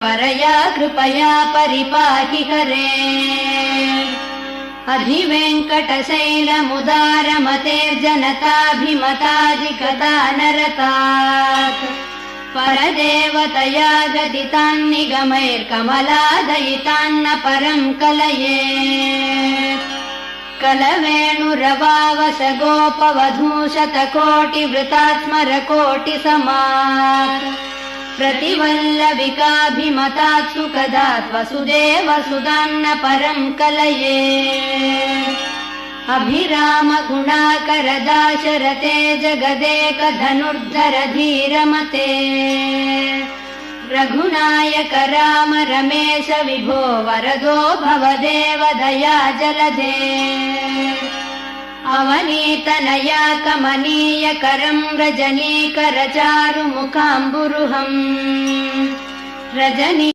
परया कृपया परिपाहि हरे अधिवेङ्कटशैलमुदारमतेर्जनताभिमताधिगदानरतात् परदेवतया गदितान्निगमैर्कमलादयितान्न परम् कलये कलवेणुरवावस गोपवधूशतकोटिवृतात्मरकोटिसमात् प्रतिवल्लविकाभिमतात् सुखदात् वसुदेव सुदान्न परम् कलये अभिराम गुणाकर दाशरथे जगदेक धनुर्धर धीरमते रघुनायक राम रमेश विभो वरदो भवदेव दया जलधे अवनीतनया कमनीय करम् रजनीकर चारु मुखाम्बुरुहम् रजनी